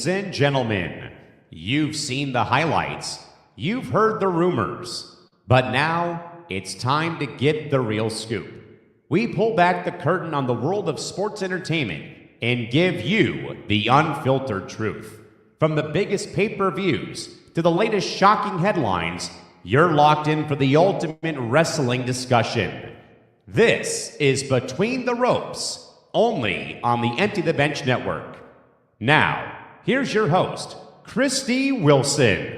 Ladies and gentlemen, you've seen the highlights, you've heard the rumors, but now it's time to get the real scoop. We pull back the curtain on the world of sports entertainment and give you the unfiltered truth. From the biggest pay-per-views to the latest shocking headlines, you're locked in for the ultimate wrestling discussion. This is Between the Ropes, only on the Empty the Bench Network. Now, here's your host, Kristie Wilson.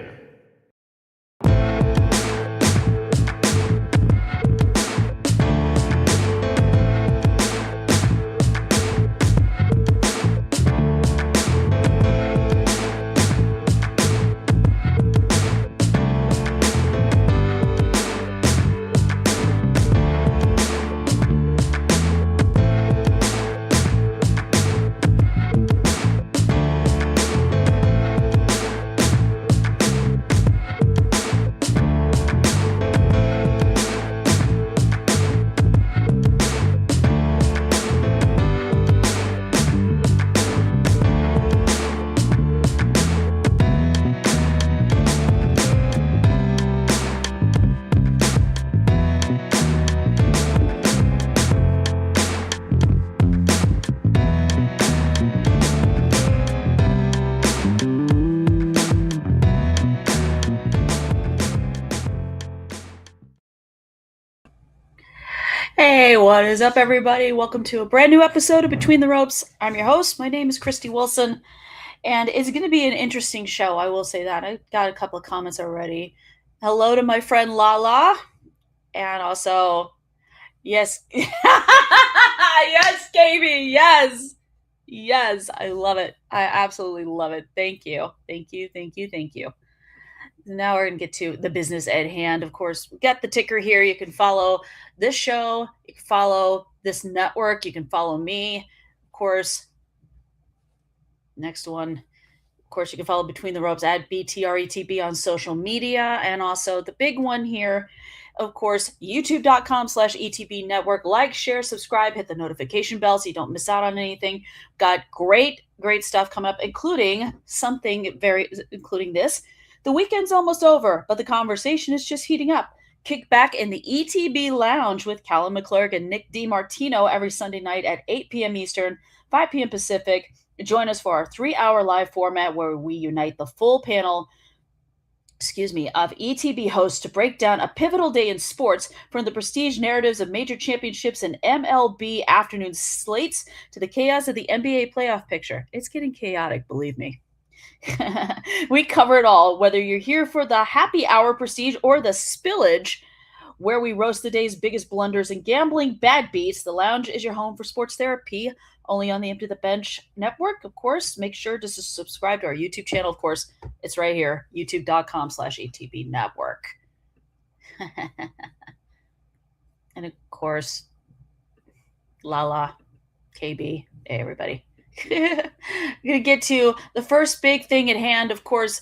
Hey, what is up, everybody? Welcome to a brand new episode of Between the Ropes. I'm your host. My name is Kristie Wilson, and it's going to be an interesting show. I will say that. I got a couple of comments already. Hello to my friend Lala, and also, yes, yes, KB, yes, I love it. I absolutely love it. Thank you. Now we're going to get to the business at hand. Of course, we got the ticker here. You can follow this show. You can follow this network. You can follow me. Of course, next one. Of course, you can follow Between the Ropes at BTRETB on social media. And also the big one here, of course, youtube.com/ETB network. Like, share, subscribe, hit the notification bell so you don't miss out on anything. Got great stuff coming up, including this. The weekend's almost over, but the conversation is just heating up. Kick back in the ETB Lounge with Callum McClurg and Nick DiMartino every Sunday night at 8 p.m. Eastern, 5 p.m. Pacific. Join us for our 3-hour live format where we unite the full panel of ETB hosts to break down a pivotal day in sports, from the prestige narratives of major championships and MLB afternoon slates to the chaos of the NBA playoff picture. It's getting chaotic, believe me. We cover it all, whether you're here for the happy hour prestige or the spillage, where we roast the day's biggest blunders and gambling bad beats. The lounge is your home for sports therapy, only on the Empty the Bench network. Of course, make sure to subscribe to our YouTube channel. Of course, it's right here, youtube.com/ETB network. And of course, Lala, KB, hey everybody. I'm going to get to the first big thing at hand. Of course,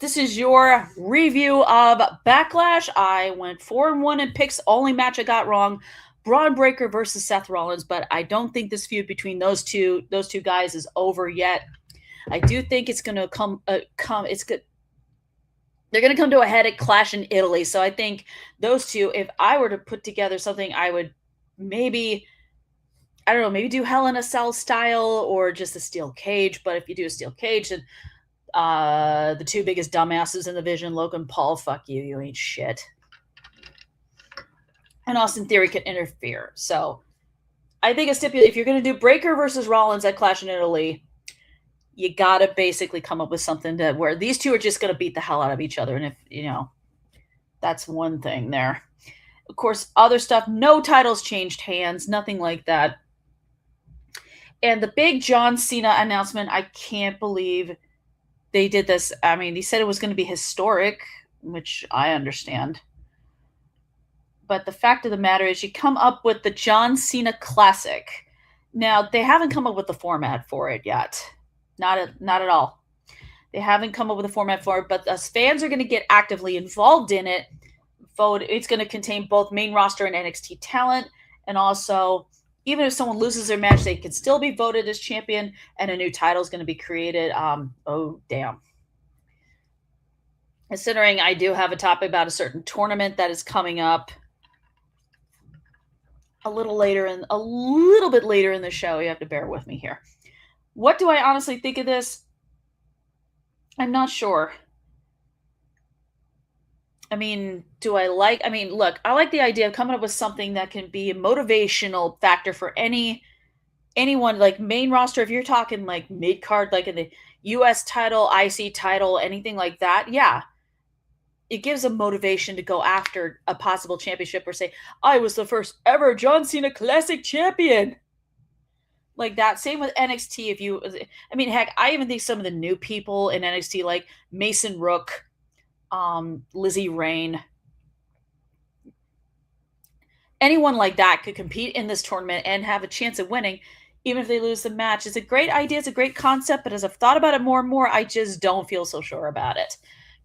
this is your review of Backlash. I went 4-1 in picks. Only match I got wrong, Braun Breaker versus Seth Rollins, but I don't think this feud between those two guys is over yet. I do think it's going to it's good. They're going to come to a head at Clash in Italy. So I think those two, if I were to put together something, I would maybe do Hell in a Cell style or just a steel cage. But if you do a steel cage, then the two biggest dumbasses in the division, Logan Paul, fuck you, you ain't shit. And Austin Theory can interfere. So I think if you're going to do Breaker versus Rollins at Clash in Italy, you got to basically come up with something where these two are just going to beat the hell out of each other. And if, that's one thing there. Of course, other stuff, no titles changed hands, nothing like that. And the big John Cena announcement, I can't believe they did this. I mean, he said it was going to be historic, which I understand. But the fact of the matter is, you come up with the John Cena Classic. Now, they haven't come up with the format for it yet. Not at all. They haven't come up with a format for it, but us fans are going to get actively involved in it. It's going to contain both main roster and NXT talent, and also even if someone loses their match, they can still be voted as champion, and a new title is going to be created. Oh, damn. Considering I do have a topic about a certain tournament that is coming up a little bit later in the show. You have to bear with me here. What do I honestly think of this? I'm not sure. I mean, look, I like the idea of coming up with something that can be a motivational factor for anyone, like main roster. If you're talking like mid card, like in the US title, IC title, anything like that, yeah. It gives a motivation to go after a possible championship, or say, I was the first ever John Cena Classic champion. Like that. Same with NXT. Heck, I even think some of the new people in NXT, like Mason Rook, Lizzie Rain, anyone like that could compete in this tournament and have a chance of winning, even if they lose the match. It's a great idea. It's a great concept. But as I've thought about it more and more, I just don't feel so sure about it.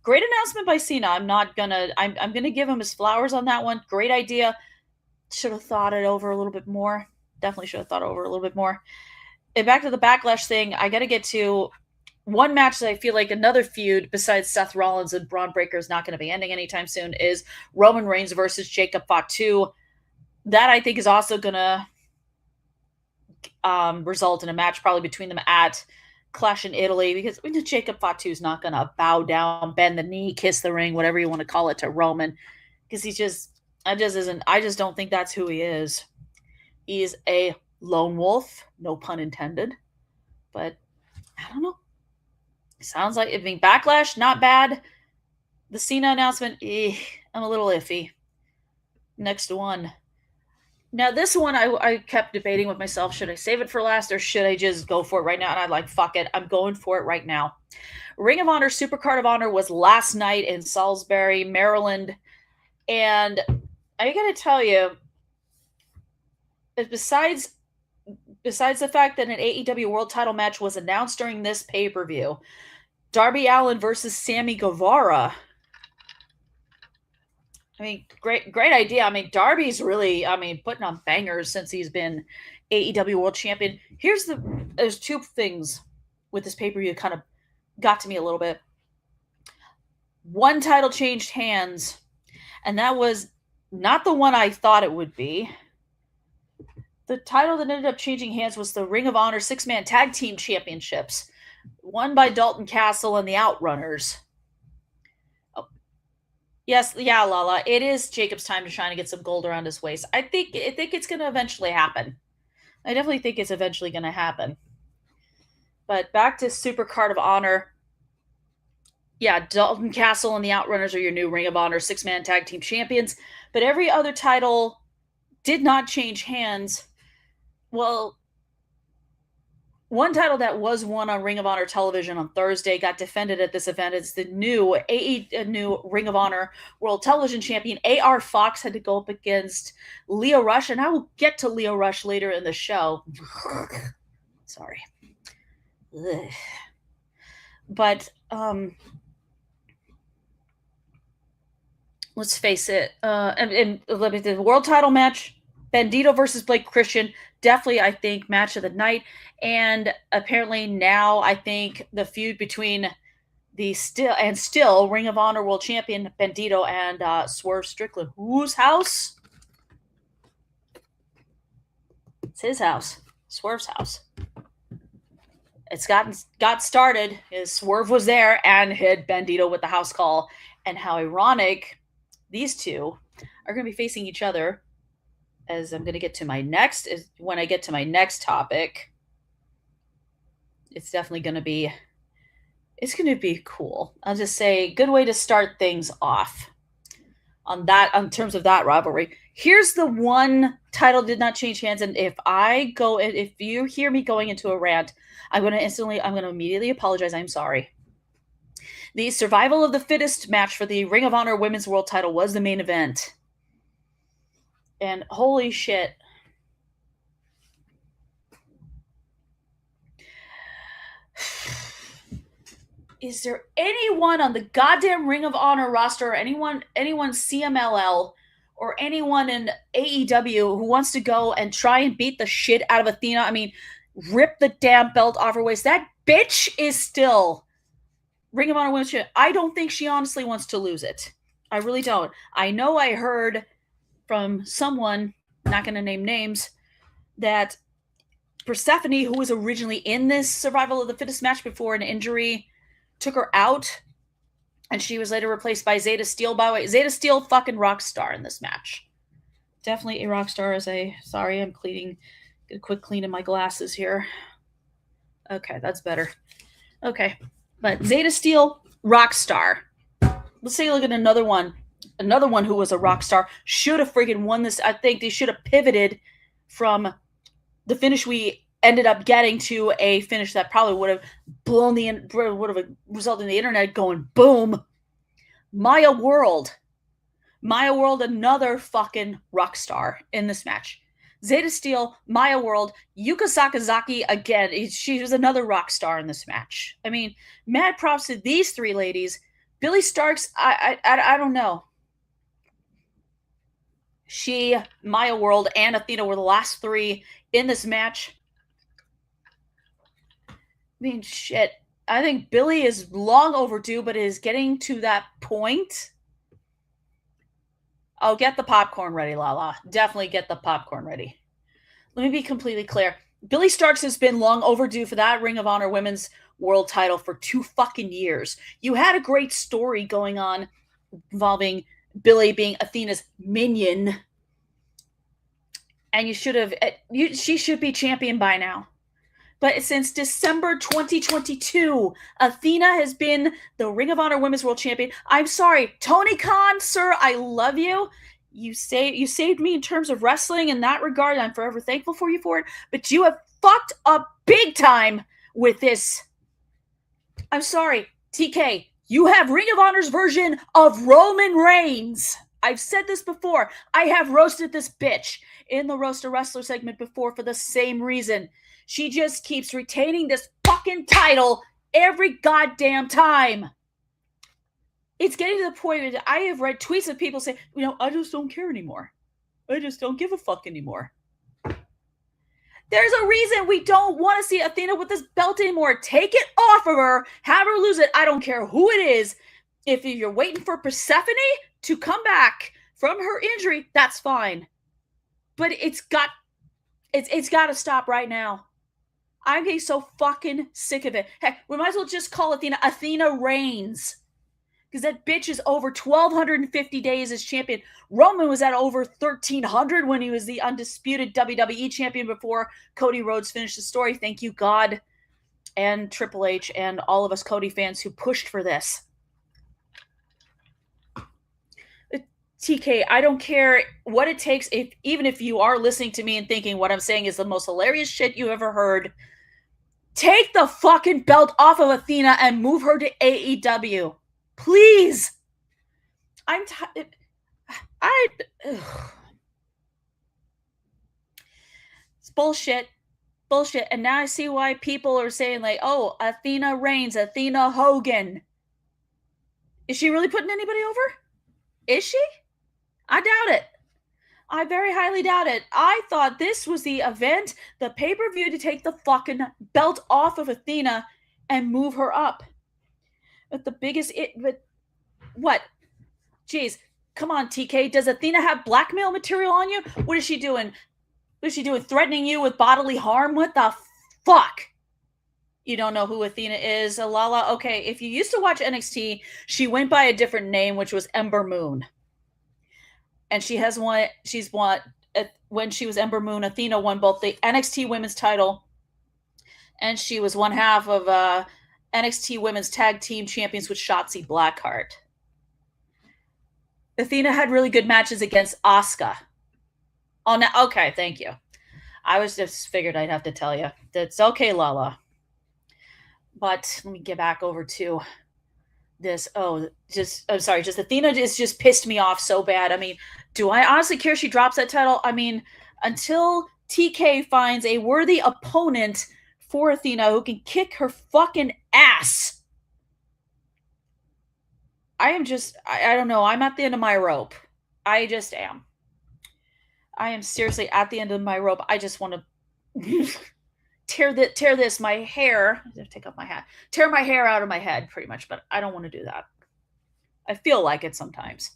Great announcement by Cena. I'm gonna give him his flowers on that one. Great idea. Should have thought it over a little bit more. Definitely should have thought it over a little bit more. And back to the Backlash thing, I got to get to one match that I feel like another feud besides Seth Rollins and Braun Breaker is not going to be ending anytime soon is Roman Reigns versus Jacob Fatu. That I think is also going to result in a match probably between them at Clash in Italy, because Jacob Fatu is not going to bow down, bend the knee, kiss the ring, whatever you want to call it, to Roman, because I just don't think that's who he is. He's a lone wolf, no pun intended, but I don't know. Sounds like, Backlash, not bad. The Cena announcement, I'm a little iffy. Next one. Now, this one, I kept debating with myself, should I save it for last or should I just go for it right now? And I'm like, fuck it, I'm going for it right now. Ring of Honor Supercard of Honor was last night in Salisbury, Maryland. And I gotta tell you, besides the fact that an AEW World Title match was announced during this pay-per-view, Darby Allin versus Sammy Guevara. Great idea. Darby's really, putting on bangers since he's been AEW World Champion. There's two things with this pay-per-view that kind of got to me a little bit. One title changed hands, and that was not the one I thought it would be. The title that ended up changing hands was the Ring of Honor 6-man Tag Team Championships, won by Dalton Castle and the Outrunners. Yes, yeah, Lala. It is Jacob's time to shine and get some gold around his waist. I think it's going to eventually happen. I definitely think it's eventually going to happen. But back to Supercard of Honor. Yeah, Dalton Castle and the Outrunners are your new Ring of Honor 6-man Tag Team Champions. But every other title did not change hands. Well, one title that was won on Ring of Honor television on Thursday got defended at this event. It's the new Ring of Honor World Television Champion. AR Fox had to go up against Lio Rush, and I will get to Lio Rush later in the show. Sorry. Ugh. But let's face it. And the world title match, Bandito versus Blake Christian, definitely, I think, match of the night. And apparently now, I think the feud between the still Ring of Honor World Champion Bandito and Swerve Strickland. Whose house? It's his house. Swerve's house. It's got started. Swerve was there and hit Bandito with the house call. And how ironic these two are going to be facing each other, as I'm going to get to my next, is when I get to my next topic. It's definitely going to be, cool. I'll just say, good way to start things off on terms of that rivalry. Here's the one title did not change hands. And if you hear me going into a rant, I'm going to immediately apologize. I'm sorry. The Survival of the Fittest match for the Ring of Honor Women's World title was the main event. And holy shit. Is there anyone on the goddamn Ring of Honor roster, or anyone CMLL, or anyone in AEW who wants to go and try and beat the shit out of Athena, I mean, rip the damn belt off her waist. That bitch is still Ring of Honor Women's Champion. I don't think she honestly wants to lose it. I really don't. I know I heard from someone, not going to name names, that Persephone, who was originally in this Survival of the Fittest match before an injury took her out, and she was later replaced by Zeta Steel. By the way, Zeta Steel, fucking rock star in this match. Definitely a rock star. Sorry, I'm cleaning. Get a quick clean of my glasses here. Okay, that's better. Okay, but Zeta Steel, rock star. Let's take a look at another one. Another one who was a rock star. Should have freaking won this. I think they should have pivoted from the finish we ended up getting to a finish that probably would have resulted in the internet going boom. Maya World, another fucking rock star in this match. Zeta Steel, Maya World, Yuka Sakazaki again. She was another rock star in this match. I mean, mad props to these three ladies. Billy Starks, I don't know. She, Maya World, and Athena were the last three in this match. I mean, shit. I think Billy is long overdue, but is getting to that point. Oh, get the popcorn ready, Lala. Definitely get the popcorn ready. Let me be completely clear. Billy Starks has been long overdue for that Ring of Honor Women's World title for 2 fucking years. You had a great story going on involving Billy being Athena's minion. And she should be champion by now. But since December 2022, Athena has been the Ring of Honor Women's World Champion. I'm sorry, Tony Khan, sir, I love you. You saved me in terms of wrestling in that regard. I'm forever thankful for you for it. But you have fucked up big time with this. I'm sorry, TK. You have Ring of Honor's version of Roman Reigns. I've said this before. I have roasted this bitch in the Roast a Wrestler segment before for the same reason. She just keeps retaining this fucking title every goddamn time. It's getting to the point that I have read tweets of people saying, I just don't care anymore. I just don't give a fuck anymore. There's a reason we don't want to see Athena with this belt anymore. Take it off of her. Have her lose it. I don't care who it is. If you're waiting for Persephone to come back from her injury, that's fine. But it's got to stop right now. I'm getting so fucking sick of it. Heck, we might as well just call Athena Reigns. Because that bitch is over 1,250 days as champion. Roman was at over 1,300 when he was the undisputed WWE champion before Cody Rhodes finished the story. Thank you, God, and Triple H, and all of us Cody fans who pushed for this. TK, I don't care what it takes. Even if you are listening to me and thinking what I'm saying is the most hilarious shit you ever heard, take the fucking belt off of Athena and move her to AEW. Please. I'm tired. It's bullshit. Bullshit. And now I see why people are saying, like, oh, Athena Reigns, Athena Hogan. Is she really putting anybody over? Is she? I doubt it. I very highly doubt it. I thought this was the event, the pay-per-view, to take the fucking belt off of Athena and move her up. But what? Jeez, come on, TK. Does Athena have blackmail material on you? What is she doing? What is she doing? Threatening you with bodily harm? What the fuck? You don't know who Athena is, Lala? Okay, if you used to watch NXT, she went by a different name, which was Ember Moon. And when she was Ember Moon, Athena won both the NXT Women's title, and she was one half of NXT Women's Tag Team Champions with Shotzi Blackheart. Athena had really good matches against Asuka. Oh, no, okay, thank you. I was just figured I'd have to tell you. That's okay, Lala. But let me get back over to this. Just Athena just pissed me off so bad. I mean, do I honestly care if she drops that title? I mean, until TK finds a worthy opponent for Athena who can kick her fucking ass, I don't know. I'm at the end of my rope. I just am. I am seriously at the end of my rope. I just want to tear this, my hair. Take off my hat. Tear my hair out of my head, pretty much. But I don't want to do that. I feel like it sometimes.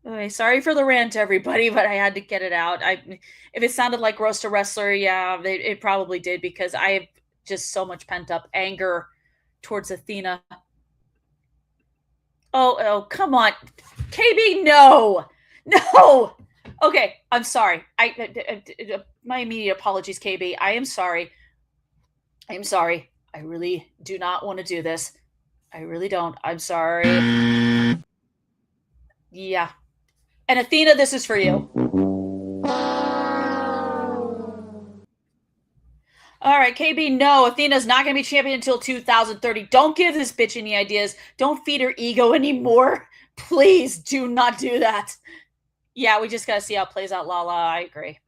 Okay, sorry for the rant, everybody, but I had to get it out. If it sounded like roast a wrestler, yeah, it probably did, because I have just so much pent up anger towards Athena. Oh, come on, KB, no. Okay, I'm sorry. My immediate apologies, KB. I am sorry. I really do not want to do this. I really don't. I'm sorry. Yeah. And Athena, this is for you. All right, KB, no. Athena's not going to be champion until 2030. Don't give this bitch any ideas. Don't feed her ego anymore. Please do not do that. Yeah, we just got to see how it plays out, Lala. I agree.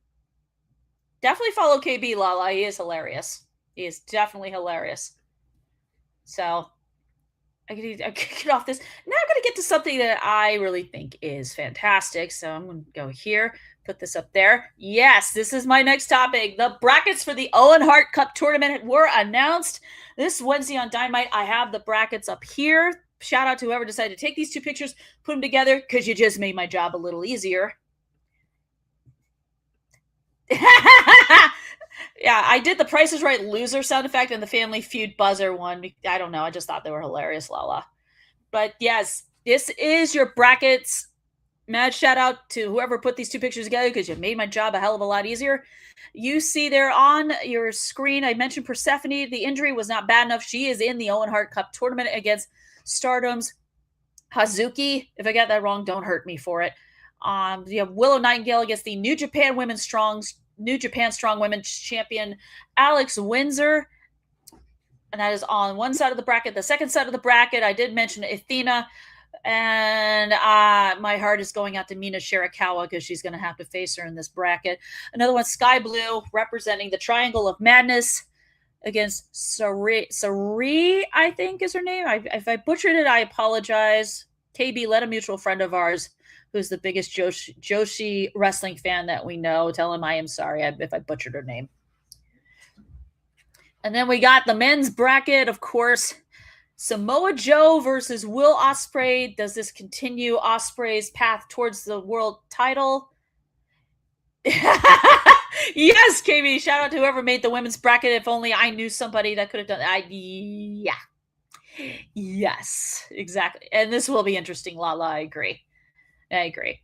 Definitely follow KB, Lala. He is hilarious. He is definitely hilarious. So, I get off this. Now I'm going to get to something that I really think is fantastic. So I'm going to go here, put this up there. Yes, this is my next topic. The brackets for the Owen Hart Cup tournament were announced this Wednesday on Dynamite. I have the brackets up here. Shout out to whoever decided to take these two pictures, put them together, because you just made my job a little easier. Yeah, I did the Price is Right loser sound effect and the Family Feud buzzer one. I don't know. I just thought they were hilarious, Lala. But yes, this is your brackets. Mad shout out to whoever put these two pictures together, because you made my job a hell of a lot easier. You see there on your screen, I mentioned Persephone. The injury was not bad enough. She is in the Owen Hart Cup tournament against Stardom's Hazuki. If I got that wrong, don't hurt me for it. You have Willow Nightingale against the New Japan Strong Women's Champion Alex Windsor. And that is on one side of the bracket. The second side of the bracket, I did mention Athena. And my heart is going out to Mina Shirakawa, because she's going to have to face her in this bracket. Another one, Sky Blue, representing the Triangle of Madness against Sari, I think is her name. If I butchered it, I apologize. KB, let a mutual friend of ours, who's the biggest Joshi wrestling fan that we know, tell him I am sorry if I butchered her name. And then we got the men's bracket, of course. Samoa Joe versus Will Ospreay. Does this continue Ospreay's path towards the world title? Yes, KB. Shout out to whoever made the women's bracket. If only I knew somebody that could have done that. Yeah. Yes, exactly. And this will be interesting, Lala. I agree.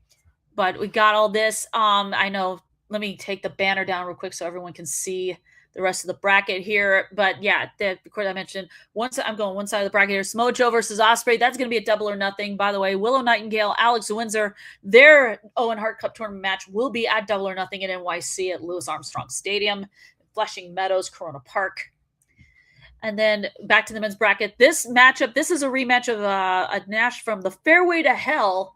But we got all this. I know. Let me take the banner down real quick so everyone can see the rest of the bracket here. But yeah, of course I mentioned I'm going one side of the bracket here. Samoa Joe versus Ospreay. That's going to be a double or nothing. By the way, Willow Nightingale, Alex Windsor, their Owen Hart Cup tournament match will be at Double or Nothing in NYC at Louis Armstrong Stadium, Flushing Meadows, Corona Park. And then back to the men's bracket. This matchup, this is a rematch of a Nash from the Fairway to Hell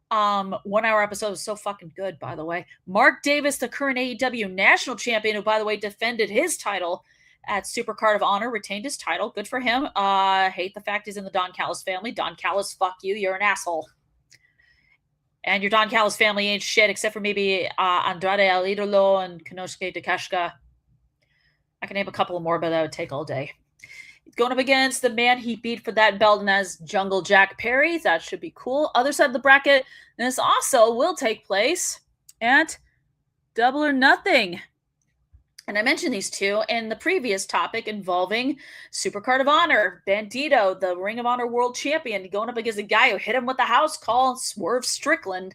1 hour episode. Was so fucking good, by the way. Mark Davis, the current AEW national champion, who, by the way, defended his title at Supercard of Honor, retained his title. Good for him. Hate the fact he's in the Don Callis family. Don Callis, fuck you. You're an asshole. And your Don Callis family ain't shit, except for maybe Andrade El Idolo and Konosuke Takeshita. I can name a couple more, but that would take all day. Going up against the man he beat for that belt, and as Jungle Jack Perry. That should be cool. Other side of the bracket, and this also will take place at Double or Nothing. And I mentioned these two in the previous topic involving Supercard of Honor. Bandito, the Ring of Honor World Champion, going up against a guy who hit him with the house call, Swerve Strickland.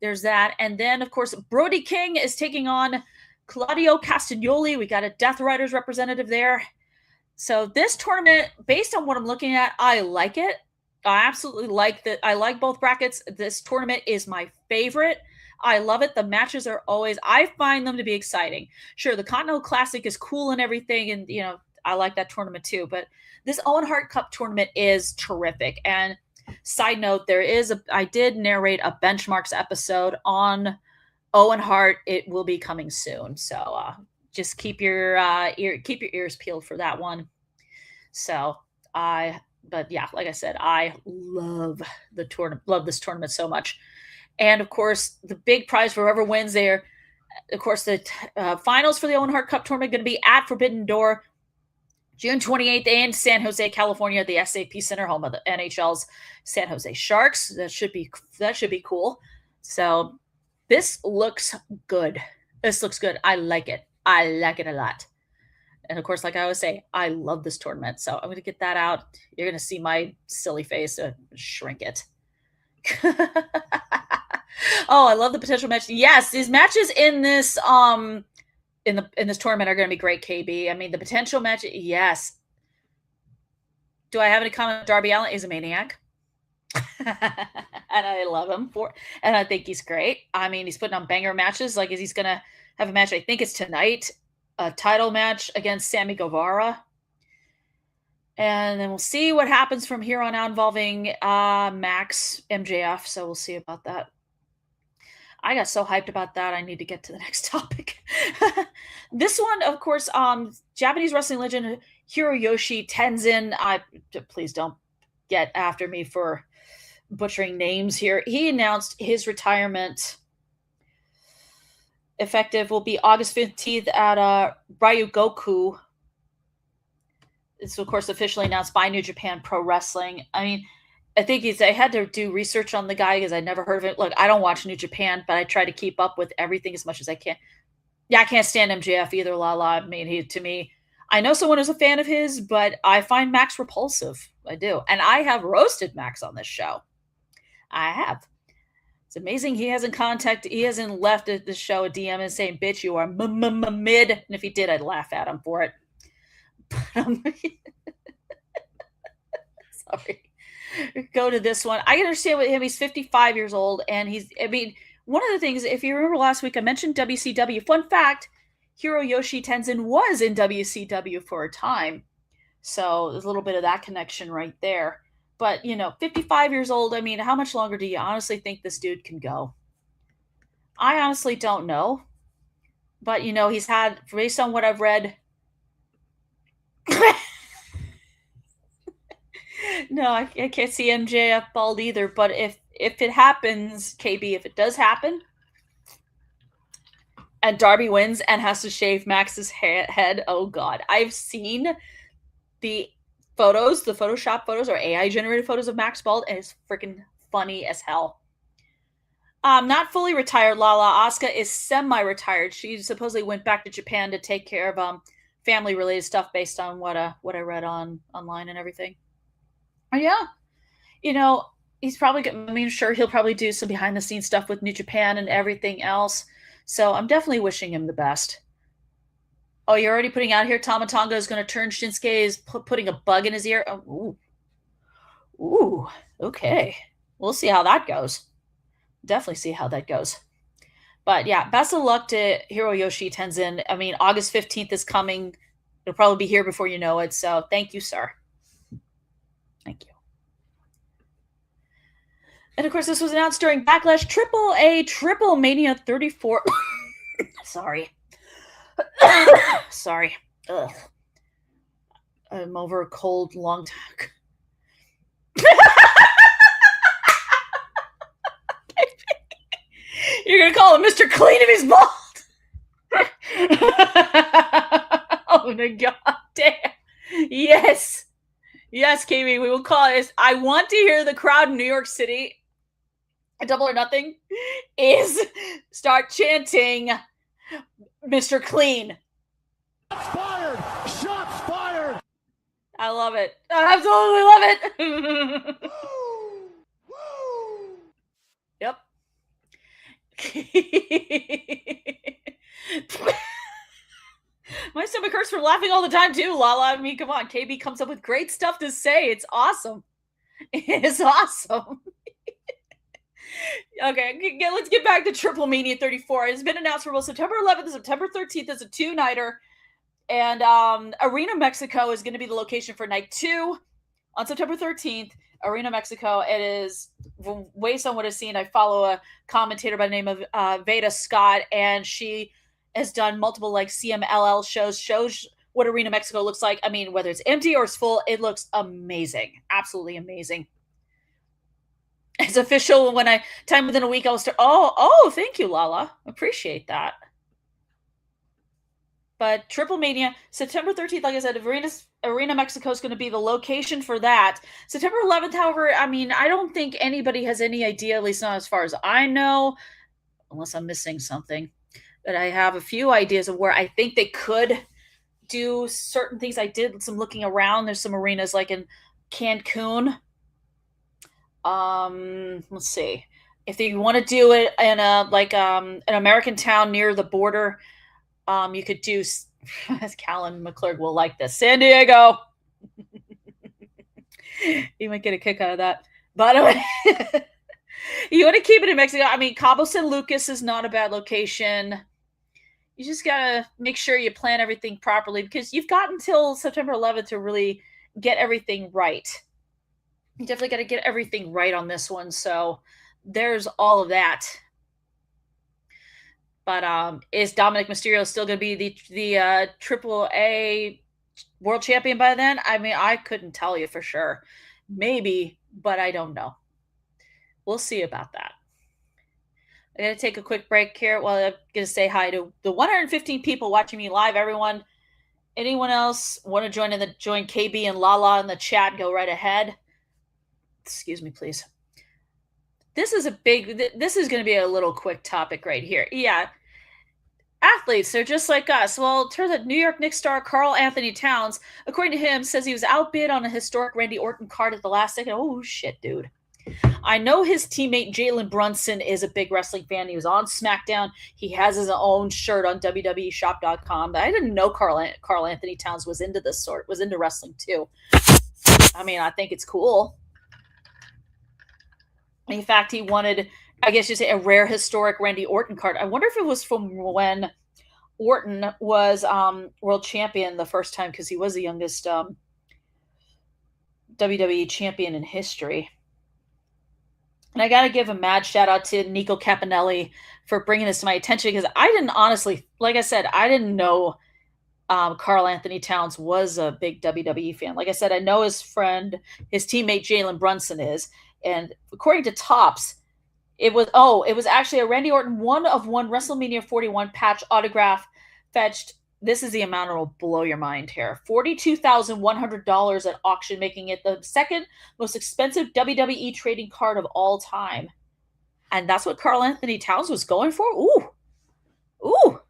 There's that. And then, of course, Brody King is taking on Claudio Castagnoli. We got a Death Riders representative there. So this tournament, based on what I'm looking at, I like it. I absolutely like that. I like both brackets. This tournament is my favorite. I love it. The matches are always, I find them to be exciting. Sure, the Continental Classic is cool and everything, and I like that tournament too. But this Owen Hart Cup tournament is terrific. And side note, I did narrate a Benchmarks episode on Owen Hart. It will be coming soon. So just keep your ears peeled for that one. So I But yeah, like I said, I love the tournament, love this tournament so much. And of course, the big prize for whoever wins there, of course, the finals for the Owen Hart Cup tournament going to be at Forbidden Door, June 28th in San Jose, California, at the SAP Center, home of the NHL's San Jose Sharks. That should be cool. So this looks good. This looks good. I like it. I like it a lot. And of course, like I always say, I love this tournament. So I'm going to get that out. You're going to see my silly face. Shrink it. Oh, I love the potential match. Yes, these matches in this in this tournament are going to be great, KB. I mean, the potential match, yes. Do I have any comment? Darby Allin is a maniac. And I love him and I think he's great. I mean, he's putting on banger matches. Like, he's going to have a match, I think it's tonight, a title match against Sammy Guevara. And then we'll see what happens from here on out involving Max MJF. So we'll see about that. I got so hyped about that. I need to get to the next topic. This one, of course, Japanese wrestling legend Hiroyoshi Tenzin. Please don't get after me for butchering names here. He announced his retirement. Effective will be August 15th at Ryugoku. It's, of course, officially announced by New Japan Pro Wrestling. I mean, I think I had to do research on the guy because I'd never heard of it. Look, I don't watch New Japan, but I try to keep up with everything as much as I can. Yeah, I can't stand MJF either, Lala. I mean, to me, I know someone who's a fan of his, but I find Max repulsive. I do. And I have roasted Max on this show. I have. It's amazing he hasn't left the show a DM and saying, bitch, you are mid. And if he did, I'd laugh at him for it. Sorry. Go to this one. I understand with him. He's 55 years old, and one of the things, if you remember last week, I mentioned WCW. Fun fact, Hiroyoshi Tenzin was in WCW for a time. So there's a little bit of that connection right there. But, 55 years old, I mean, how much longer do you honestly think this dude can go? I honestly don't know. But, he's had, based on what I've read, no, I can't see MJF bald either. But if it happens, KB, if it does happen, and Darby wins and has to shave Max's head, oh God. I've seen the photos, the Photoshop photos or AI-generated photos of Max bald, and it's freaking funny as hell. Not fully retired, Lala. Asuka is semi-retired. She supposedly went back to Japan to take care of family-related stuff based on what I read online and everything. Yeah. He's probably, sure he'll probably do some behind-the-scenes stuff with New Japan and everything else. So I'm definitely wishing him the best. Oh, you're already putting out here, Tama Tonga is going to turn Shinsuke, is putting a bug in his ear. Oh, ooh, okay. We'll see how that goes. Definitely see how that goes. But yeah, best of luck to Hiroyoshi Tenzin. I mean, August 15th is coming. It'll probably be here before you know it. So thank you, sir. Thank you. And of course, this was announced during Backlash Triple Mania 34. Sorry. Sorry. Ugh. I'm over a cold long time. You're going to call him Mr. Clean if he's bald. Oh, my God. Damn. Yes. Yes, KB, we will call it. I want to hear the crowd in New York City, Double or Nothing, is start chanting Mr. Clean. Shots fired! Shots fired! I love it. I absolutely love it. Woo! Yep. My stomach hurts from laughing all the time too, Lala. I mean, come on. KB comes up with great stuff to say. It's awesome. It's awesome. Okay, let's get back to Triple Mania 34. It's been announced for both September 11th and September 13th as a two-nighter. And Arena Mexico is going to be the location for night 2 on September 13th. Arena Mexico. It is, based on what I've seen, I follow a commentator by the name of Veda Scott, and she has done multiple like CMLL shows what Arena Mexico looks like. I mean, whether it's empty or it's full, it looks amazing. Absolutely amazing. It's official. When I time within a week, I will start. Oh, thank you, Lala. Appreciate that. But Triple Mania, September 13th, like I said, Arena Mexico is going to be the location for that. September 11th, however, I mean, I don't think anybody has any idea, at least not as far as I know, unless I'm missing something. But I have a few ideas of where I think they could do certain things. I did some looking around. There's some arenas like in Cancun. Let's see. If you want to do it in an American town near the border, you could do, as Callan McClurg will like this, San Diego. You might get a kick out of that. But you want to keep it in Mexico. I mean, Cabo San Lucas is not a bad location. You just got to make sure you plan everything properly, because you've got until September 11th to really get everything right. You definitely got to get everything right on this one. So there's all of that. But is Dominic Mysterio still going to be the AAA world champion by then? I mean, I couldn't tell you for sure. Maybe, but I don't know. We'll see about that. I'm going to take a quick break here while I'm going to say hi to the 115 people watching me live, everyone. Anyone else want to join KB and Lala in the chat, go right ahead. Excuse me, please. This is going to be a little quick topic right here. Yeah. Athletes, they're just like us. Well, it turns out New York Knicks star Karl Anthony Towns, according to him, says he was outbid on a historic Randy Orton card at the last second. Oh, shit, dude. I know his teammate Jalen Brunson is a big wrestling fan. He was on SmackDown. He has his own shirt on WWEshop.com. But I didn't know Karl Anthony Towns was into wrestling too. I mean, I think it's cool. In fact, he wanted, I guess you say, a rare historic Randy Orton card. I wonder if it was from when Orton was world champion the first time, because he was the youngest WWE champion in history. And I got to give a mad shout out to Nico Campanelli for bringing this to my attention, because I didn't honestly, like I said, I didn't know Karl Anthony Towns was a big WWE fan. Like I said, I know his teammate Jalen Brunson is. And according to Topps, it was actually a Randy Orton 1-of-1 WrestleMania 41 patch autograph fetched. This is the amount that will blow your mind here. $42,100 at auction, making it the second most expensive WWE trading card of all time. And that's what Karl Anthony Towns was going for? Ooh.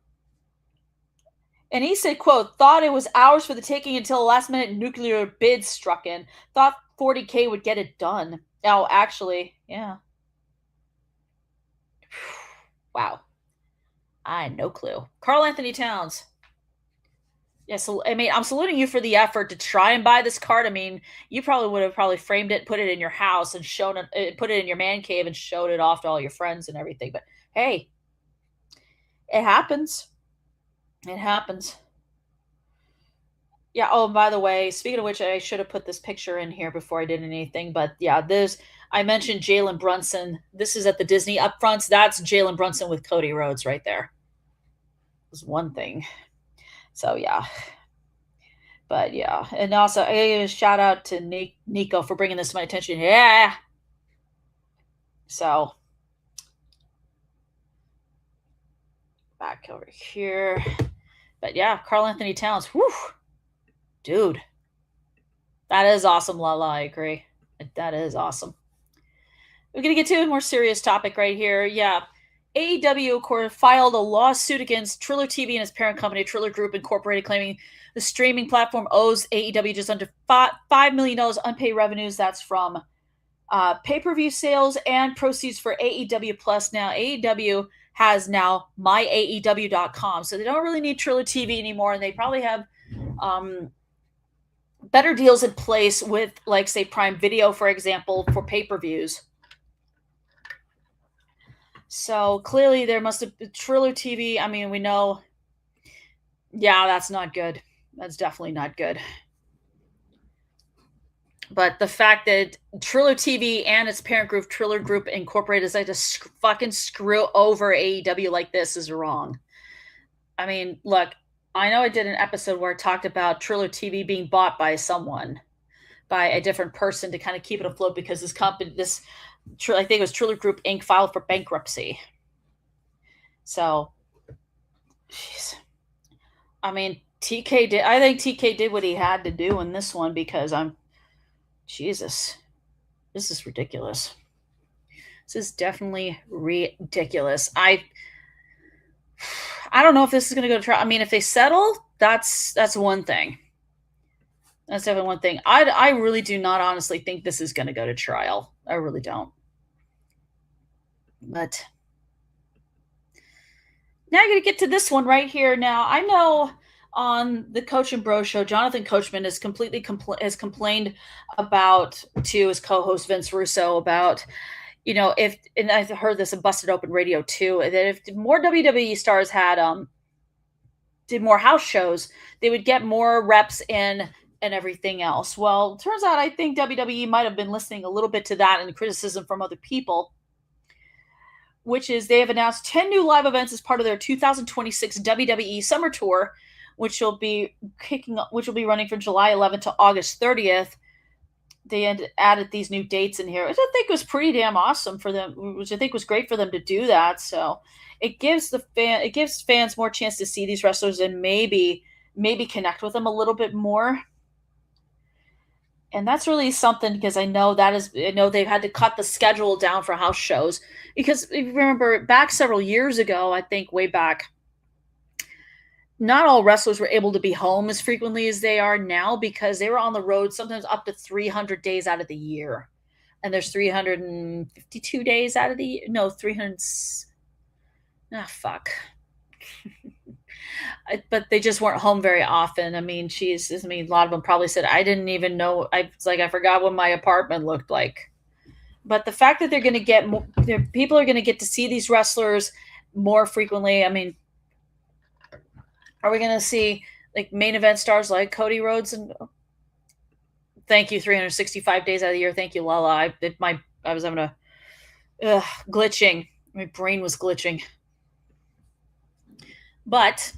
And he said, quote, thought it was ours for the taking until the last minute nuclear bid struck in. Thought $40K would get it done. Oh, actually, yeah. Wow. I had no clue. Karl Anthony Towns. Yeah, so I mean, I'm saluting you for the effort to try and buy this card. I mean, you probably would have framed it, put it in your house, and put it in your man cave and showed it off to all your friends and everything. But hey, it happens. It happens. Yeah. Oh, by the way, speaking of which, I should have put this picture in here before I did anything. But yeah, I mentioned Jalen Brunson. This is at the Disney upfronts. That's Jalen Brunson with Cody Rhodes right there. Was one thing. So yeah. But yeah, and also a shout out to Nico for bringing this to my attention. Yeah. So back over here. But yeah, Karl Anthony Towns. Whew. Dude. That is awesome, Lala. I agree. That is awesome. We're going to get to a more serious topic right here. Yeah. AEW, of course, filed a lawsuit against Triller TV and its parent company, Triller Group Inc., claiming the streaming platform owes AEW just under $5 million unpaid revenues. That's from pay-per-view sales and proceeds for AEW Plus. Now, AEW has now myaew.com, so they don't really need Triller TV anymore, and they probably have better deals in place with, like, say, Prime Video, for example, for pay-per-views. So clearly there must have been Triller TV. I mean, we know, yeah, that's not good. That's definitely not good. But the fact that Triller TV and its parent group, Triller Group Incorporated, is like to fucking screw over AEW like this is wrong. I mean, look, I know I did an episode where I talked about TrillerTV being bought by someone, by a different person to kind of keep it afloat because this company, I think it was Triller Group Inc. filed for bankruptcy. So, jeez. I mean, I think TK did what he had to do in this one because Jesus, this is ridiculous. This is definitely ridiculous. I don't know if this is going to go to trial. I mean, if they settle, that's one thing. That's definitely one thing. I really do not honestly think this is going to go to trial. I really don't. But now I'm going to get to this one right here. Now, I know on the Coach and Bro show, Jonathan Coachman has completely has complained about to his co-host Vince Russo about, you know, and I've heard this in Busted Open Radio too, that if more WWE stars had did more house shows, they would get more reps in and everything else. Well, it turns out I think WWE might have been listening a little bit to that and criticism from other people, which is they have announced 10 new live events as part of their 2026 WWE Summer Tour, which will be running from July 11th to August 30th. They added these new dates in here, which I think was pretty damn awesome for them, which I think was great for them to do that. So it gives fans more chance to see these wrestlers and maybe connect with them a little bit more. And that's really something because I know they've had to cut the schedule down for house shows because if you remember back several years ago, I think way back, not all wrestlers were able to be home as frequently as they are now because they were on the road sometimes up to 300 days out of the year. And there's 352 days out of the year. No, 300. Fuck. But they just weren't home very often. I mean, a lot of them probably said, I didn't even know. I forgot what my apartment looked like. But the fact that they're going to get more, people are going to get to see these wrestlers more frequently. I mean, are we going to see like main event stars like Cody Rhodes and thank you 365 days out of the year? Thank you, Lala. I was having glitching. My brain was glitching. But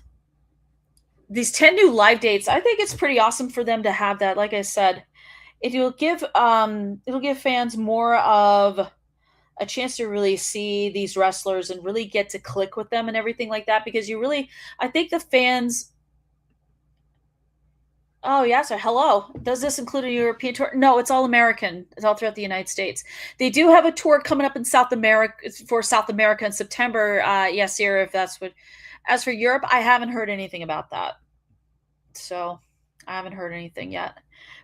these 10 new live dates, I think it's pretty awesome for them to have that. Like I said, it'll give fans more of a chance to really see these wrestlers and really get to click with them and everything like that. Because I think the fans. Oh, yeah. So, hello. Does this include a European tour? No, it's all American. It's all throughout the United States. They do have a tour coming up in South America in September. Yes, here, if that's what. As for Europe, I haven't heard anything about that. So, I haven't heard anything yet.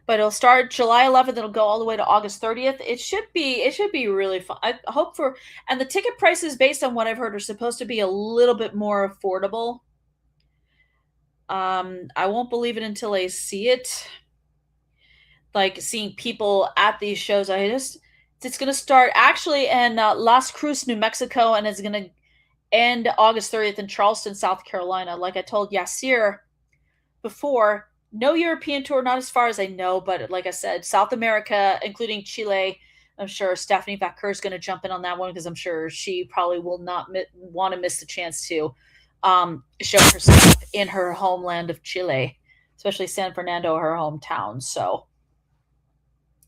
But it'll start July 11th. It'll go all the way to August 30th. It should be really fun. I hope and the ticket prices, based on what I've heard, are supposed to be a little bit more affordable. I won't believe it until I see it. Like seeing people at these shows. It's going to start actually in Las Cruces, New Mexico, and it's going to end August 30th in Charleston, South Carolina. Like I told Yasir before, no European tour, not as far as I know, but like I said, South America, including Chile. I'm sure Stephanie Vaquer is going to jump in on that one because I'm sure she probably will not want to miss the chance to show herself in her homeland of Chile, especially San Fernando, her hometown. So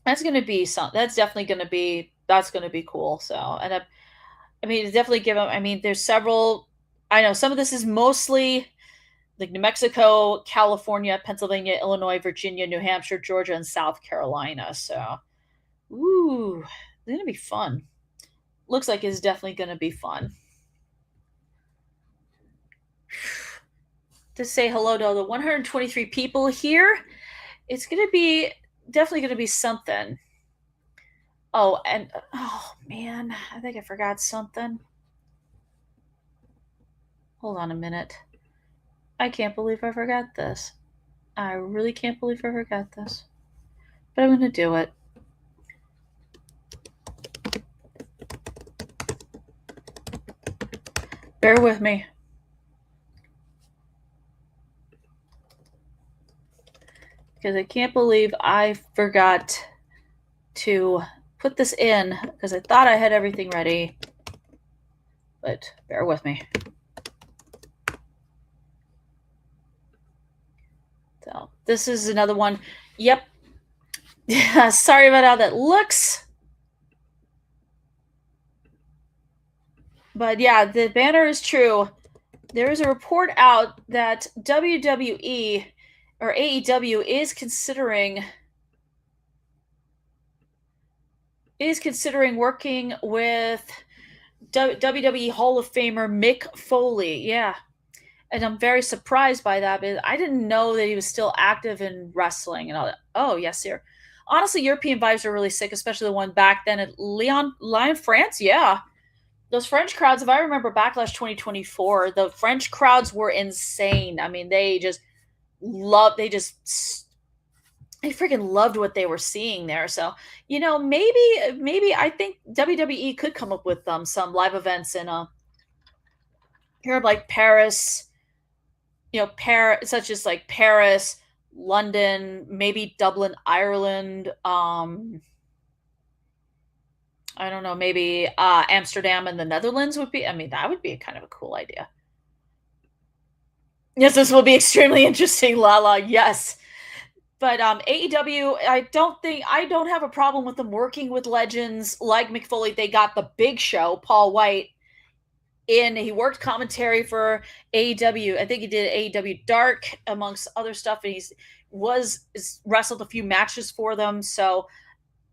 that's going to be that's definitely going to be cool. So, and I mean, definitely give them. I mean, there's several. I know some of this is mostly like New Mexico, California, Pennsylvania, Illinois, Virginia, New Hampshire, Georgia, and South Carolina. So, ooh, it's going to be fun. Looks like it's definitely going to be fun. To say hello to the 123 people here. It's going to be definitely going to be something. Oh, and oh man, I think I forgot something. Hold on a minute. I can't believe I forgot this. I really can't believe I forgot this. But I'm going to do it. Bear with me. Because I can't believe I forgot to put this in because I thought I had everything ready. But bear with me. This is another one. Yep. Sorry about how that looks. But yeah, the banner is true. There is a report out that WWE or AEW is considering working with WWE Hall of Famer Mick Foley. Yeah. And I'm very surprised by that, because I didn't know that he was still active in wrestling and all that. Oh, yes, sir. Honestly, European vibes are really sick, especially the one back then at Lyon, France. Yeah. Those French crowds, if I remember Backlash 2024, the French crowds were insane. I mean, they freaking loved what they were seeing there. So, maybe I think WWE could come up with some live events in Europe, like Paris, such as like Paris, London, maybe Dublin, Ireland. I don't know, maybe Amsterdam and the Netherlands would be. I mean, that would be kind of a cool idea. Yes, this will be extremely interesting, Lala. Yes. But AEW, I don't have a problem with them working with legends like Mick Foley. They got the Big Show, Paul White, in. He worked commentary for AEW. I think he did AEW Dark, amongst other stuff, and he's wrestled a few matches for them. So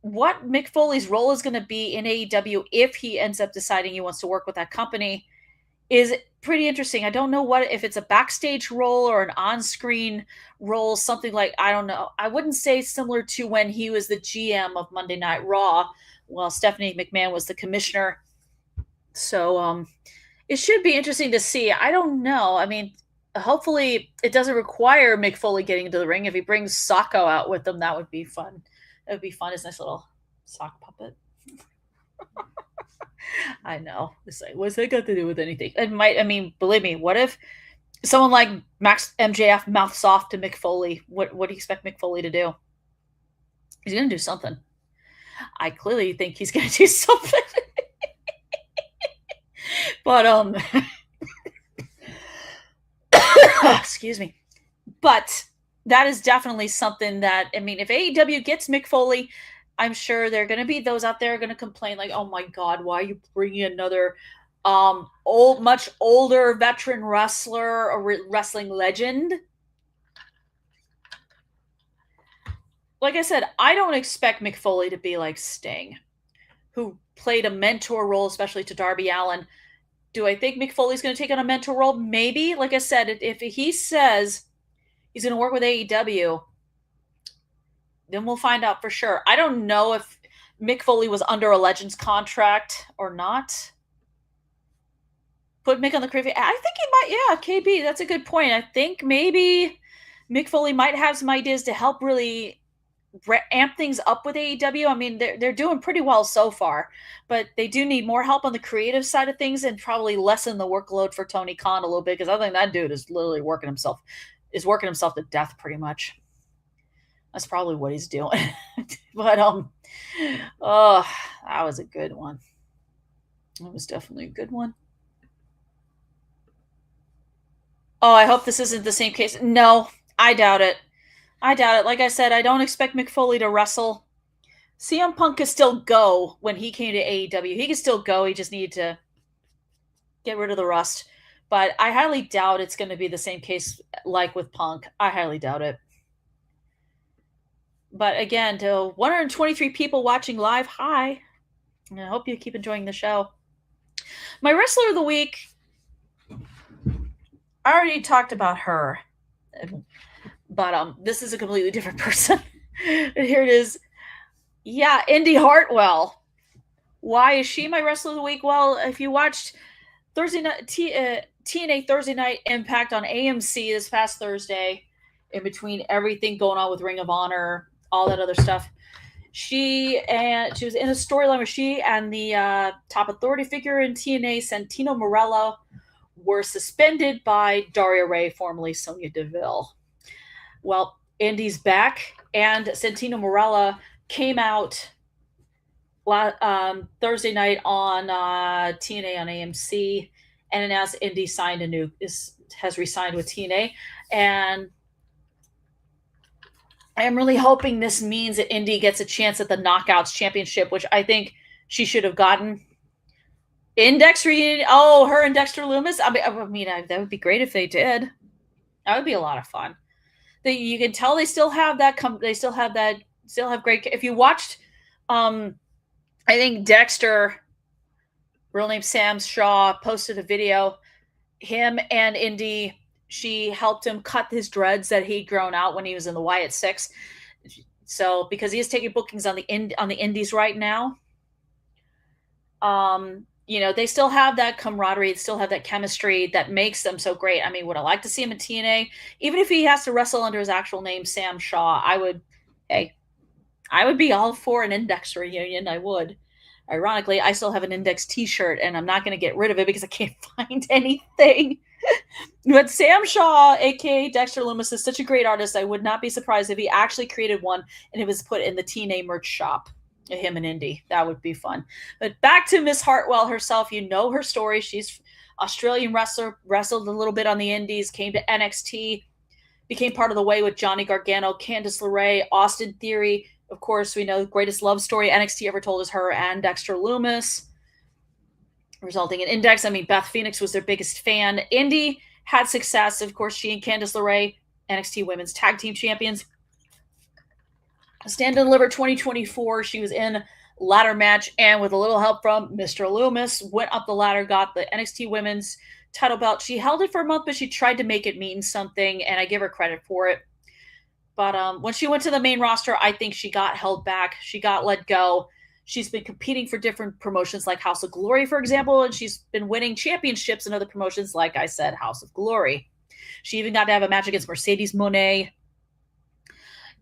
what Mick Foley's role is going to be in AEW, if he ends up deciding he wants to work with that company, is pretty interesting. I don't know if it's a backstage role or an on-screen role, something like, I don't know. I wouldn't say similar to when he was the GM of Monday Night Raw, while Stephanie McMahon was the commissioner. So it should be interesting to see. I don't know. I mean, hopefully it doesn't require Mick Foley getting into the ring. If he brings Socko out with him, that would be fun. It would be fun as a nice little sock puppet. I know. It's like, what's that got to do with anything? Believe me, what if someone like Max MJF mouths off to Mick Foley? What do you expect Mick Foley to do? He's going to do something. I clearly think he's going to do something. But, excuse me. But that is definitely something that, I mean, if AEW gets Mick Foley, I'm sure there are going to be those out there going to complain like, oh my God, why are you bringing another much older veteran wrestler or wrestling legend? Like I said, I don't expect Mick Foley to be like Sting, who played a mentor role, especially to Darby Allin. Do I think Mick Foley's going to take on a mentor role? Maybe. Like I said, if he says he's going to work with AEW, then we'll find out for sure. I don't know if Mick Foley was under a Legends contract or not. Put Mick on the creepy. I think he might. Yeah, KB, that's a good point. I think maybe Mick Foley might have some ideas to help really amp things up with AEW. I mean, they're doing pretty well so far, but they do need more help on the creative side of things, and probably lessen the workload for Tony Khan a little bit, because I think that dude is literally working himself to death pretty much. That's probably what he's doing. But oh, that was a good one. That was definitely a good one. Oh, I hope this isn't the same case. No, I doubt it. Like I said, I don't expect Mick Foley to wrestle. CM Punk could still go when he came to AEW. He could still go. He just needed to get rid of the rust. But I highly doubt it's going to be the same case like with Punk. I highly doubt it. But again, to 123 people watching live, hi. And I hope you keep enjoying the show. My wrestler of the week, I already talked about her. But this is a completely different person. Here it is. Yeah, Indy Hartwell. Why is she my wrestler of the week? Well, if you watched Thursday night TNA Thursday Night Impact on AMC this past Thursday, in between everything going on with Ring of Honor, all that other stuff, she was in a storyline where she and the top authority figure in TNA, Santino Marella, were suspended by Daria Ray, formerly Sonya Deville. Well, Indy's back, and Santino Marella came out Thursday night on TNA on AMC, and announced Indy has re-signed with TNA, and I am really hoping this means that Indy gets a chance at the Knockouts Championship, which I think she should have gotten. Her and Dexter Lumis. That would be great if they did. That would be a lot of fun. You can tell they still have that. Still have great. If you watched, I think Dexter, real name Sam Shaw, posted a video. Him and Indy, she helped him cut his dreads that he'd grown out when he was in the Wyatt Six. So because he is taking bookings on the Indies right now, they still have that camaraderie, they still have that chemistry that makes them so great. I mean, would I like to see him in TNA? Even if he has to wrestle under his actual name, Sam Shaw, I would be all for an Index reunion. I would. Ironically, I still have an Index t-shirt, and I'm not going to get rid of it because I can't find anything. But Sam Shaw, a.k.a. Dexter Lumis, is such a great artist. I would not be surprised if he actually created one and it was put in the TNA merch shop. Him and Indy. That would be fun. But back to Miss Hartwell herself. You know her story. She's Australian wrestler, wrestled a little bit on the Indies, came to NXT, became part of the Way with Johnny Gargano, Candice LeRae, Austin Theory. Of course, we know the greatest love story NXT ever told is her and Dexter Lumis, resulting in Index. I mean, Beth Phoenix was their biggest fan. Indy had success. Of course, she and Candice LeRae, NXT Women's Tag Team Champions. Stand and Deliver 2024, she was in ladder match, and with a little help from Mr. Lumis, went up the ladder, got the NXT Women's title belt. She held it for a month, but she tried to make it mean something, and I give her credit for it. But when she went to the main roster, I think she got held back. She got let go. She's been competing for different promotions like House of Glory, for example, and she's been winning championships in other promotions, like I said, House of Glory. She even got to have a match against Mercedes Moné.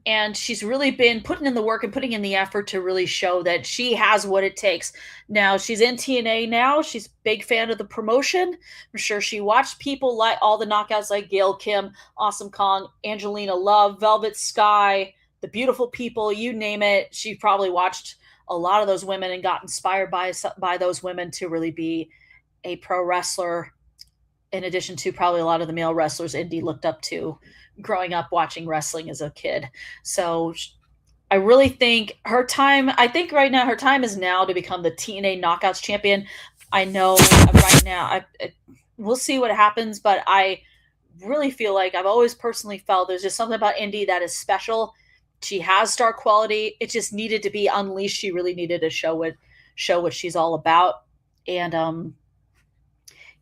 And she's really been putting in the work and putting in the effort to really show that she has what it takes. Now, she's in TNA now. She's a big fan of the promotion. I'm sure she watched people like all the knockouts like Gail Kim, Awesome Kong, Angelina Love, Velvet Sky, The Beautiful People, you name it. She probably watched a lot of those women and got inspired by those women to really be a pro wrestler, in addition to probably a lot of the male wrestlers Indy looked up to growing up watching wrestling as a kid. So I really think right now her time is now to become the TNA Knockouts champion. I know right now, we'll see what happens, but I really feel like I've always personally felt there's just something about Indy that is special. She has star quality. It just needed to be unleashed. She really needed to show what she's all about. And,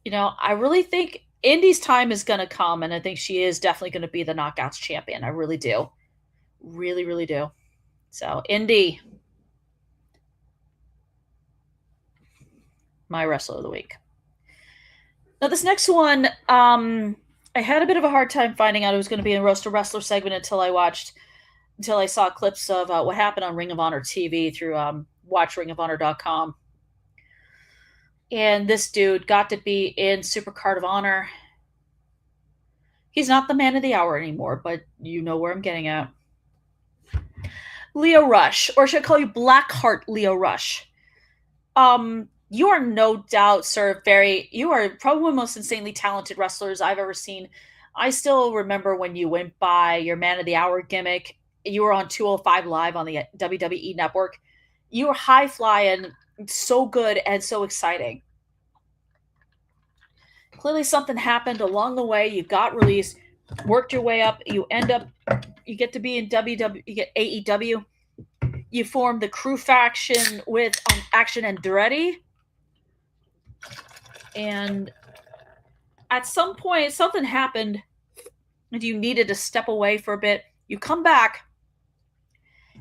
I really think Indy's time is going to come, and I think she is definitely going to be the Knockouts champion. I really do. Really, really do. So, Indy, my wrestler of the week. Now, this next one, I had a bit of a hard time finding out it was going to be a Roast a Wrestler segment until I saw clips of what happened on Ring of Honor TV through watchringofhonor.com. And this dude got to be in Supercard of Honor. He's not the man of the hour anymore, but you know where I'm getting at. Leo Rush, or should I call you Blackheart Leo Rush? You are no doubt, sir, you are probably one of the most insanely talented wrestlers I've ever seen. I still remember when you went by your man of the hour gimmick. You were on 205 Live on the WWE Network. You were high flying, so good and so exciting. Clearly something happened along the way. You got released, worked your way up. You get to be in WWE, you get AEW. You formed the Crew faction with Action Andretti. And at some point, something happened and you needed to step away for a bit. You come back.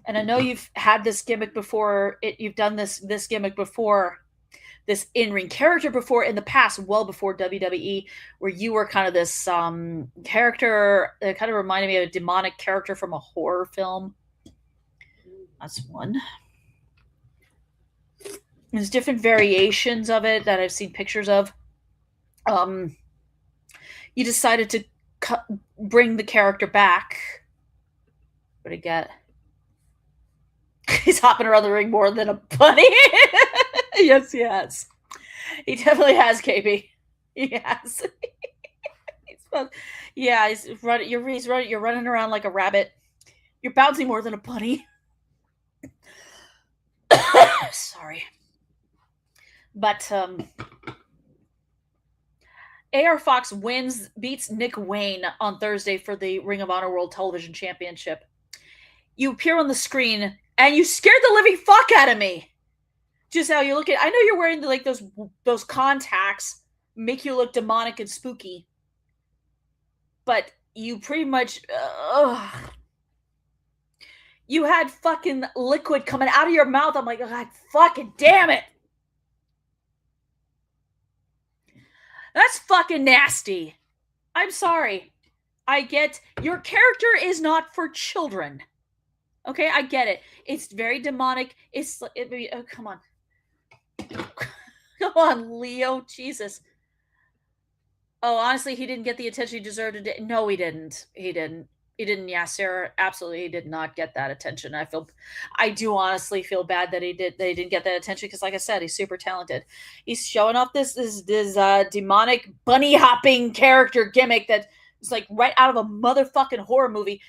And I know you've had this gimmick before. You've done this gimmick before, this in-ring character before in the past, well before WWE, where you were kind of this character that kind of reminded me of a demonic character from a horror film. That's one. There's different variations of it that I've seen pictures of. You decided to bring the character back. What did I get? He's hopping around the ring more than a bunny. Yes, he has. He definitely has, KB. He has. You're running around like a rabbit. You're bouncing more than a bunny. Sorry. But AR Fox beats Nick Wayne on Thursday for the Ring of Honor World Television Championship. You appear on the screen and you scared the living fuck out of me. Just how you look at, I know you're wearing like those contacts, make you look demonic and spooky, but you pretty much, you had fucking liquid coming out of your mouth. I'm like, oh, God fucking damn it. That's fucking nasty. I'm sorry. I get, your character is not for children. Okay, I get it. It's very demonic. Oh, come on. Come on, Leo. Jesus. Oh, honestly, he didn't get the attention he deserved. No, he didn't. He didn't. Yeah, Sarah, absolutely, he did not get that attention. I do honestly feel bad that he didn't get that attention because, like I said, he's super talented. He's showing off this demonic bunny hopping character gimmick that is like right out of a motherfucking horror movie.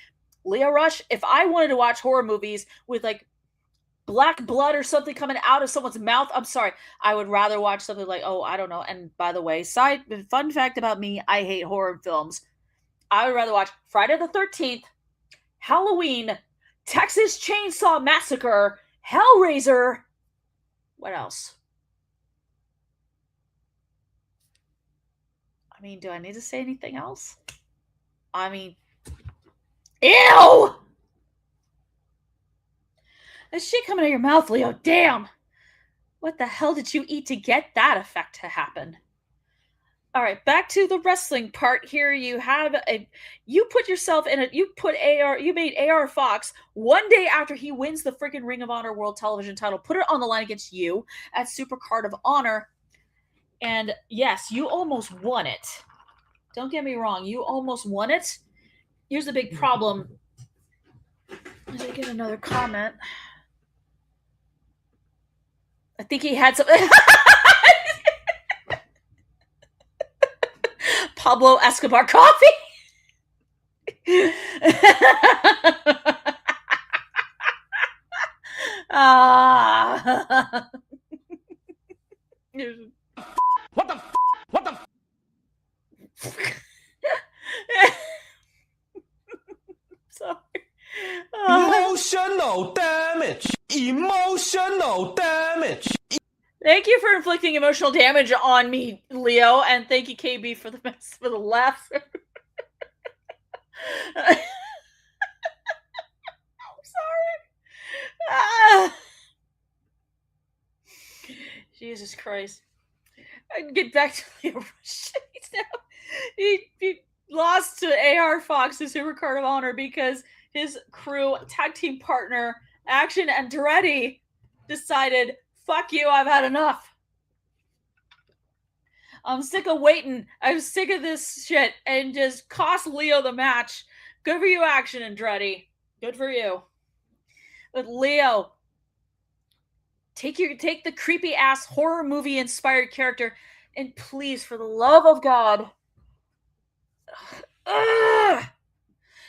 Leo Rush, if I wanted to watch horror movies with like black blood or something coming out of someone's mouth, I'm sorry, I would rather watch something like, oh, I don't know. And by the way, fun fact about me, I hate horror films. I would rather watch Friday the 13th, Halloween, Texas Chainsaw Massacre, Hellraiser. What else? I mean, do I need to say anything else? I mean, ew! That shit coming out of your mouth, Leo. Damn! What the hell did you eat to get that effect to happen? All right, back to the wrestling part here. You made AR Fox one day after he wins the freaking Ring of Honor World Television title, put it on the line against you at Supercard of Honor. And yes, you almost won it. Don't get me wrong, you almost won it. Here's the big problem. I did get another comment. I think he had something. Pablo Escobar coffee. What the Sorry. Emotional damage. Emotional damage. Thank you for inflicting emotional damage on me, Leo, and thank you, KB, for the laugh. I'm sorry. Jesus Christ. I get back to Leo Rush. He lost to AR Fox, the Supercard of Honor, because his crew tag team partner, Action Andretti, decided, fuck you, I've had enough. I'm sick of waiting. I'm sick of this shit, and just cost Leo the match. Good for you, Action Andretti. Good for you. But Leo, take the creepy ass horror movie inspired character, and please, for the love of God,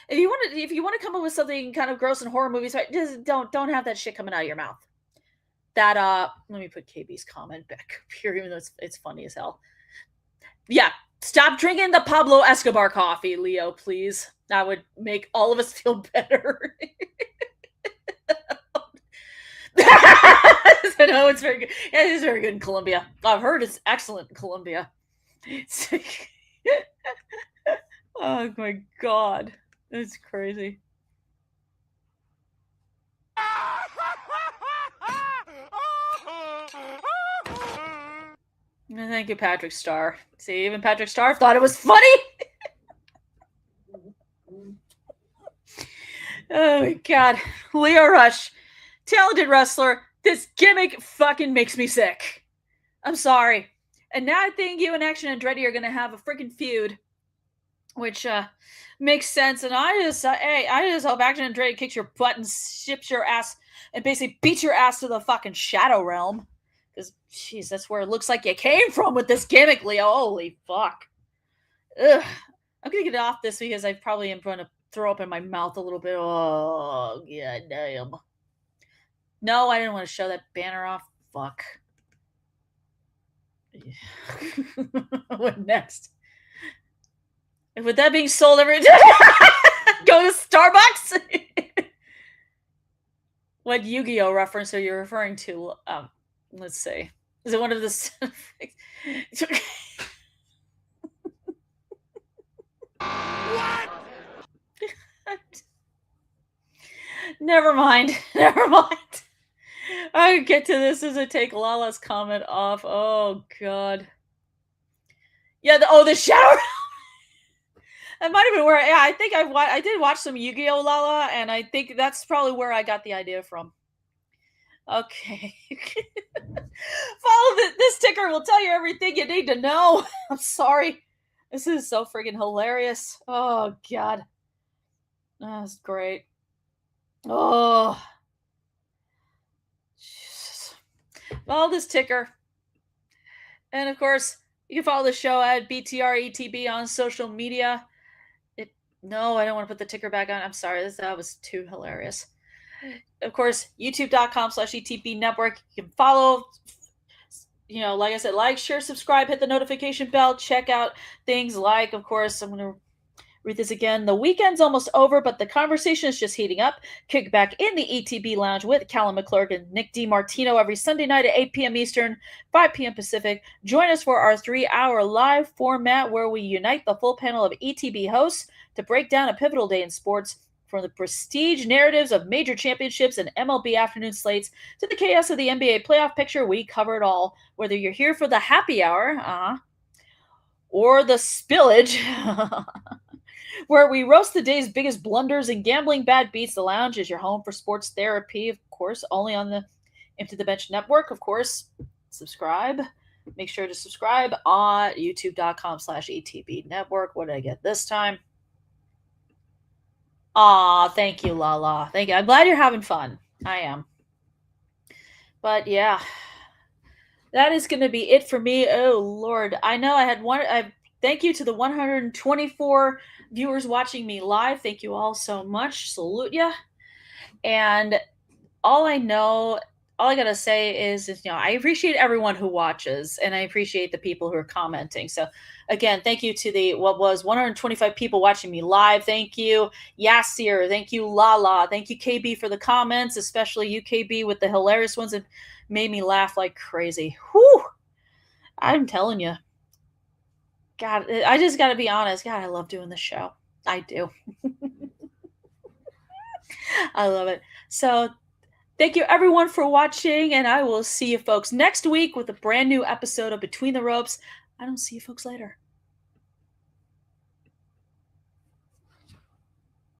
if you want to come up with something kind of gross in horror movies, right, just don't have that shit coming out of your mouth. That let me put KB's comment back up here, even though it's funny as hell. Yeah, stop drinking the Pablo Escobar coffee, Leo, please. That would make all of us feel better. No, it's very good. Yeah, it is very good in Colombia. I've heard it's excellent in Colombia. Oh my God, that's crazy. Thank you, Patrick Starr. See, even Patrick Starr thought it was funny. Oh my God, Leo Rush, talented wrestler. This gimmick fucking makes me sick. I'm sorry. And now I think you and Action Andretti are going to have a freaking feud, which makes sense. And I just hope Action Andretti kicks your butt and ships your ass and basically beats your ass to the fucking Shadow Realm. Because, jeez, that's where it looks like you came from with this gimmick, Leo. Holy fuck. Ugh. I'm going to get off this because I probably am going to throw up in my mouth a little bit. Oh, god damn. No, I didn't want to show that banner off. Fuck. What next? With that being sold every day, go to Starbucks. What Yu-Gi-Oh reference are you referring to? Let's see. Is it one of the? What? Never mind. Never mind. I get to this as I take Lala's comment off. Oh god. Yeah. The shadow. That might have been where. Yeah, I think I did watch some Yu-Gi-Oh, Lala, and I think that's probably where I got the idea from. Okay. Follow this ticker will tell you everything you need to know. I'm sorry. This is so freaking hilarious. Oh god. That's great. Oh. Jesus. Follow this ticker. And of course, you can follow the show at BTRETB on social media. No, I don't want to put the ticker back on. I'm sorry. That was too hilarious. Of course, youtube.com/ETB network. You can follow, like I said, like, share, subscribe, hit the notification bell, check out things like, of course, I'm going to read this again. The weekend's almost over, but the conversation is just heating up. Kick back in the ETB lounge with Callum McClurg and Nick DiMartino every Sunday night at 8 p.m. Eastern, 5 p.m. Pacific. Join us for our 3-hour live format where we unite the full panel of ETB hosts to break down a pivotal day in sports, from the prestige narratives of major championships and MLB afternoon slates to the chaos of the NBA playoff picture. We cover it all. Whether you're here for the happy hour or the spillage, where we roast the day's biggest blunders and gambling bad beats, the lounge is your home for sports therapy, of course, only on the Empty the Bench network. Of course, subscribe. Make sure to subscribe on youtube.com/ETB network. What did I get this time? Aw, thank you, Lala. Thank you. I'm glad you're having fun. I am. But yeah, that is going to be it for me. Oh, Lord. I know I had one. Thank you to the 124 viewers watching me live. Thank you all so much. Salute ya. And all I got to say is, I appreciate everyone who watches, and I appreciate the people who are commenting. So again, thank you to what was 125 people watching me live. Thank you, Yasir. Thank you, Lala. Thank you, KB, for the comments, especially you, KB, with the hilarious ones that made me laugh like crazy. Whew. I'm telling you. God, I just got to be honest. God, I love doing this show. I do. I love it. So thank you, everyone, for watching, and I will see you folks next week with a brand new episode of Between the Ropes. I don't see you folks later.